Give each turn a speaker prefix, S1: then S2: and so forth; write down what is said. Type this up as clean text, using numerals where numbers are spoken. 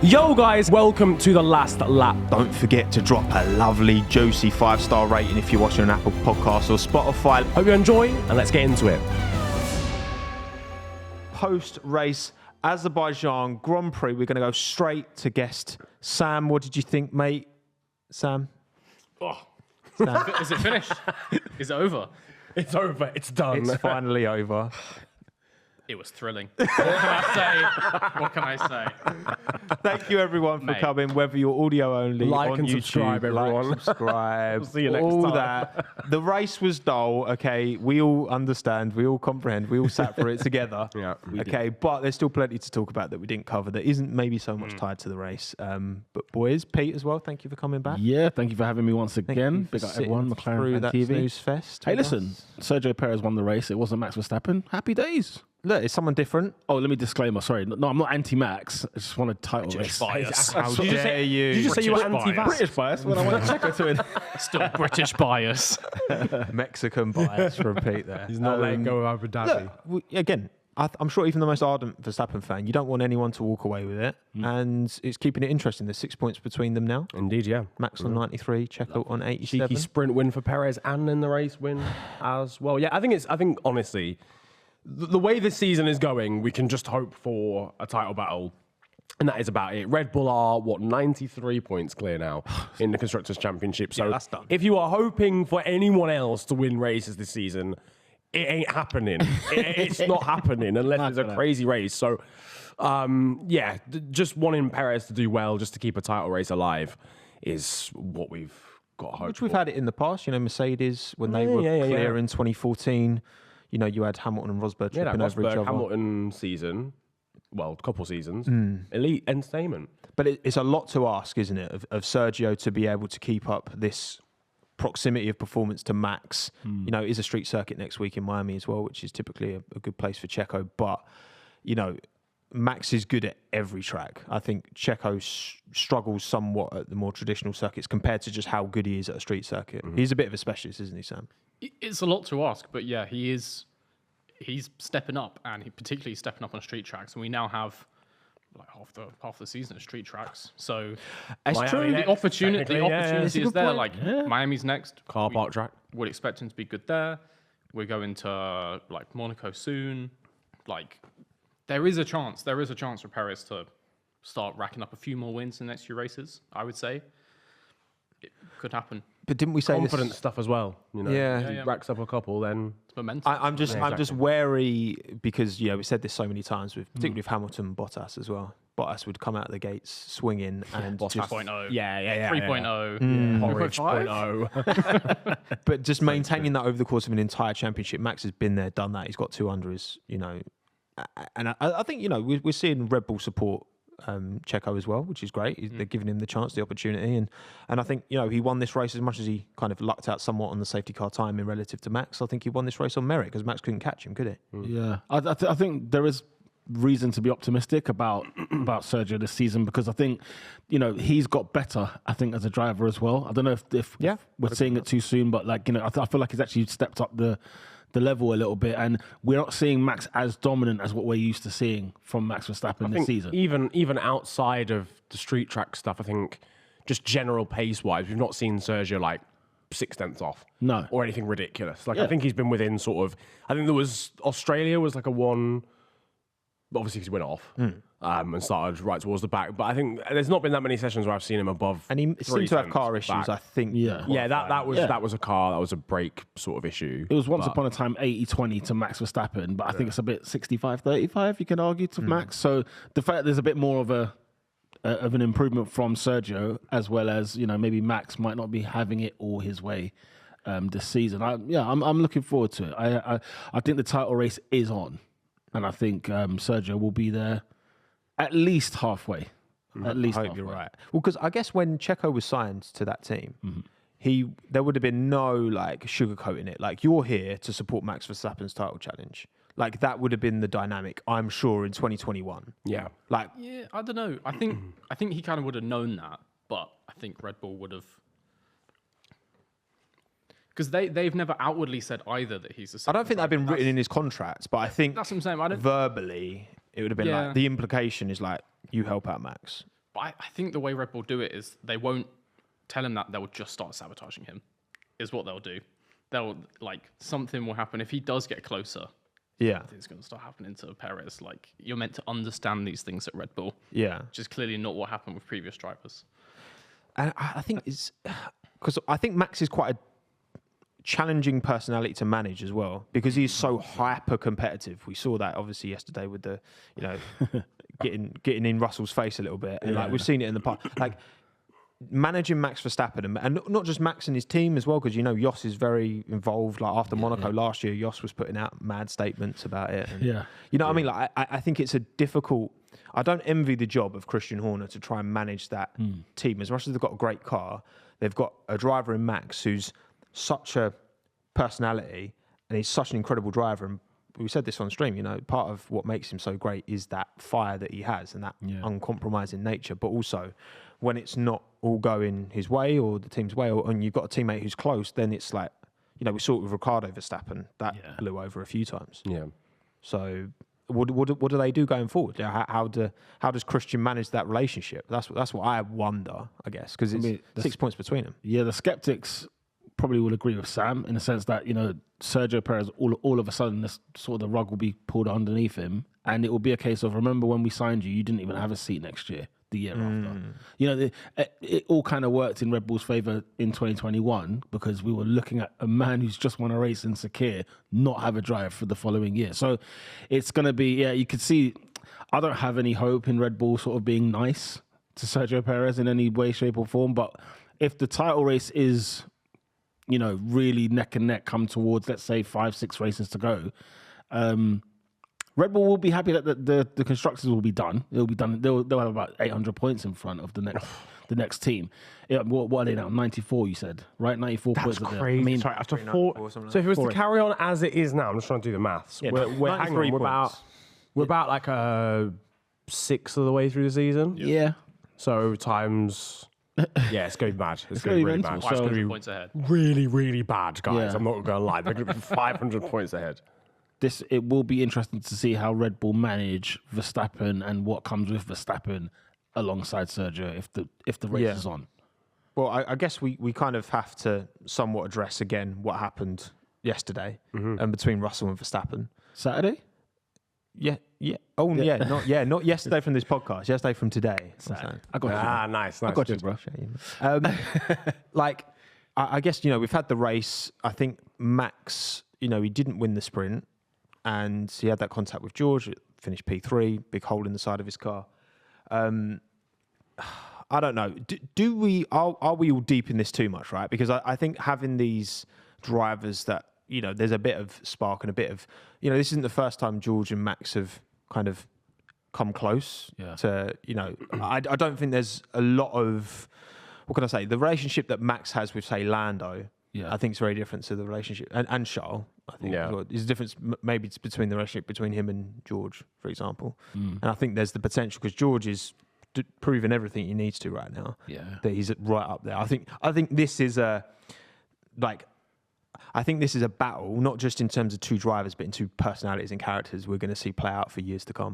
S1: Yo guys, welcome to the last lap.
S2: Don't forget to drop a lovely, juicy 5-star rating if you're watching on Apple Podcasts or Spotify.
S1: Hope you enjoy, and let's get into it.
S2: Post-race Azerbaijan Grand Prix, we're going to go straight to guest Sam. What did you think, mate? Sam?
S3: Oh. Sam. Is it finished? Is it over?
S1: It's over. It's done.
S2: It's finally over.
S3: It was thrilling. What can I say? What can I say?
S2: Thank you, everyone, for coming, whether you're audio only,
S1: Like
S2: on
S1: and
S2: YouTube,
S1: subscribe, everyone.
S2: Like, subscribe,
S1: We'll see you next
S2: all
S1: time.
S2: that. The race was dull, okay? We all understand, we all comprehend, we all sat for it together.
S1: Yeah,
S2: okay, but there's still plenty to talk about that we didn't cover that isn't maybe so much tied to the race. But boys, Pete as well, thank you for coming back.
S4: Yeah, thank you for having me once
S2: Thank
S4: again.
S2: you for
S4: Big up
S2: sitting
S4: everyone,
S2: through
S4: McLaren
S2: that
S4: TV.
S2: snooze fest.
S4: Hey,
S2: with
S4: listen,
S2: us.
S4: Sergio Perez won the race. It wasn't Max Verstappen. Happy days.
S2: Look, it's someone different.
S4: Oh, let me disclaimer. Sorry, no, I'm not anti-Max. I just want a title race.
S3: Bias.
S2: How
S1: Did you
S2: dare
S1: say-
S2: you?
S1: Did you just say you were
S3: British bias.
S1: anti-vax?
S4: British bias. When I want to check her to it.
S3: Still British bias.
S2: Mexican bias from Pete there.
S1: He's not letting go of Abu Dhabi.
S2: Look, again, I'm sure even the most ardent Verstappen fan, you don't want anyone to walk away with it. And it's keeping it interesting. There's 6 points between them now.
S1: Indeed, yeah.
S2: Max on 93, Checo on 87.
S1: Cheeky sprint win for Perez and in the race win as well. Yeah, I think honestly, the way this season is going, we can just hope for a title battle. And that is about it. Red Bull are, 93 points clear now in the Constructors' Championship. So
S2: that's done.
S1: if you are hoping for anyone else to win races this season, it ain't happening. It's not happening unless there's a crazy race. So, just wanting Perez to do well, just to keep a title race alive, is what we've got to hope
S2: Which we've
S1: for.
S2: had it in the past. You know, Mercedes, when they were clear in 2014, you know, you had Hamilton and Rosberg
S1: Yeah, that
S2: tripping over each
S1: Rosberg
S2: other.
S1: Hamilton season, well, couple seasons, elite entertainment.
S2: But it's a lot to ask, isn't it, of Sergio to be able to keep up this proximity of performance to Max. You know, it is a street circuit next week in Miami as well, which is typically a good place for Checo. But, you know, Max is good at every track. I think Checo struggles somewhat at the more traditional circuits compared to just how good he is at a street circuit. He's a bit of a specialist, isn't he, Sam?
S3: It's a lot to ask, but yeah, he's stepping up, and he particularly stepping up on street tracks. And we now have like half the season at street tracks. So
S2: It's
S1: Miami
S2: true.
S1: next,
S3: the opportunity
S1: technically, yeah.
S2: It's a
S3: is
S2: good
S3: there.
S2: point.
S3: Like Miami's next.
S1: Car park track.
S3: Would expect him to be good there. We're going to like Monaco soon. Like there is a chance for Perez to start racking up a few more wins in the next few races. I would say it could happen.
S2: But didn't we say
S1: Confident
S2: this?
S1: stuff as well. You know,
S2: Yeah.
S1: if he racks up a couple, then
S3: It's momentum.
S2: I'm just wary because we said this so many times with particularly with Hamilton and Bottas as well. Bottas would come out of the gates swinging and
S1: Bottas.
S2: just
S3: 2.0.
S1: yeah,
S3: 3.0.
S1: Porridge 0.0.
S2: but just maintaining that over the course of an entire championship. Max has been there, done that. He's got 2 under his, and I think we're seeing Red Bull support Checo as well, which is great. They're giving him the chance, the opportunity, and I think he won this race as much as he kind of lucked out somewhat on the safety car timing relative to Max. I think he won this race on merit because Max couldn't catch him, could he?
S4: Yeah, I think there is reason to be optimistic about Sergio this season because I think he's got better. I think as a driver as well. I don't know if we're seeing it too soon, but I feel like he's actually stepped up the level a little bit, and we're not seeing Max as dominant as what we're used to seeing from Max Verstappen this season.
S1: Even outside of the street track stuff, I think just general pace wise, we've not seen Sergio like 0.6 off,
S4: No.
S1: or anything ridiculous. I think he's been within sort of. I think there was Australia was like a 1. Obviously, because he went off and started right towards the back. But I think there's not been that many sessions where I've seen him above.
S2: And he seemed to have car issues,
S1: back.
S2: I think.
S1: Yeah, that was a car. That was a brake sort of issue.
S4: It was once upon a time 80-20 to Max Verstappen, but I think it's a bit 65-35, you can argue, to Max. So the fact there's a bit more of an improvement from Sergio, as well as maybe Max might not be having it all his way this season. I'm looking forward to it. I think the title race is on, and I think Sergio will be there at least halfway. At least
S2: I hope you're right. Well, because I guess when Checo was signed to that team, there would have been no sugarcoating it. Like, you're here to support Max Verstappen's title challenge. Like, that would have been the dynamic, I'm sure, in 2021.
S1: Yeah.
S3: Yeah, I don't know. I think he kind of would have known that, but I think Red Bull would have, because they've never outwardly said either that he's the.
S2: I don't think that'd been written in his contract, but I think
S3: that's what I'm saying. I don't,
S2: verbally it would have been like the implication is like, you help out Max.
S3: But I think the way Red Bull do it is they won't tell him that, they'll just start sabotaging him, is what they'll do. They'll, like, something will happen. If he does get closer,
S2: Yeah.
S3: I think it's going to start happening to Perez. Like, you're meant to understand these things at Red Bull,
S2: Yeah.
S3: which is clearly not what happened with previous drivers.
S2: And I think it's because I think Max is quite a challenging personality to manage as well, because he's so hyper competitive. We saw that obviously yesterday with the, you know, getting in Russell's face a little bit, and like we've seen it in the past. Like managing Max Verstappen and not just Max and his team as well, because you know Jos is very involved. Like after Monaco last year, Jos was putting out mad statements about it. And, you know what I mean? Like I think it's a difficult. I don't envy the job of Christian Horner to try and manage that team. As much as they've got a great car, they've got a driver in Max who's such a personality and he's such an incredible driver. And we said this on stream, you know, part of what makes him so great is that fire that he has and that uncompromising nature. But also, when it's not all going his way or the team's way, and you've got a teammate who's close, then it's like, you know, we saw it with Ricardo Verstappen. That blew over a few times. Yeah. So what do they do going forward? How does Christian manage that relationship? That's what I wonder, I guess, because it's 6 points between them.
S4: Yeah, the skeptics probably will agree with Sam in the sense that, you know, Sergio Perez, all of a sudden, this sort of the rug will be pulled underneath him, and it will be a case of, remember when we signed you didn't even have a seat next year, the year after. You know, it all kind of worked in Red Bull's favour in 2021 because we were looking at a man who's just won a race in Sakir not have a drive for the following year. So it's going to be, you could see, I don't have any hope in Red Bull sort of being nice to Sergio Perez in any way, shape or form, but if the title race is, you know, really neck and neck come towards, let's say 5-6 races to go, Red Bull will be happy that the constructors will be done. It'll be done. They'll have about 800 points in front of the next team. Yeah, what are they now? 94, you said, right? 94
S1: That's
S4: points.
S1: crazy.
S4: I mean,
S1: sorry, after four. So if it was to carry on as it is now, I'm just trying to do the maths.
S2: Yeah,
S1: we're hanging on, we're about like a sixth of the way through the season.
S4: Yeah.
S1: So times. Yeah, it's going to be bad. It's going to be really bad.
S4: mental.
S1: It's going
S3: 500
S1: to be
S3: points ahead.
S1: really, really bad, guys.
S4: Yeah.
S1: I'm not going to lie. They're going to be 500 points ahead.
S4: It will be interesting to see how Red Bull manage Verstappen and what comes with Verstappen alongside Sergio if the race is on.
S2: Well, I guess we kind of have to somewhat address again what happened yesterday and between Russell and Verstappen.
S4: Saturday?
S2: Yeah. Oh, yeah. Not yesterday from this podcast. Yesterday from today.
S4: I got you.
S1: Nice.
S4: I got you,
S1: Good.
S4: bro.
S2: Like, I guess, you know, we've had the race. I think Max, you know, he didn't win the sprint and he had that contact with George, finished P3, big hole in the side of his car. I don't know. Are we all deep in this too much, right? Because I think having these drivers that, you know, there's a bit of spark and a bit of, you know, this isn't the first time George and Max have kind of come close to, you know, I don't think there's a lot of, what can I say? The relationship that Max has with, say, Lando, I think it's very different to the relationship, and Charles, I think, as well. There's a difference maybe it's between the relationship between him and George, for example. And I think there's the potential, because George is proving everything he needs to right now, that he's right up there. I think this is a battle, not just in terms of two drivers, but in two personalities and characters we're going to see play out for years to come.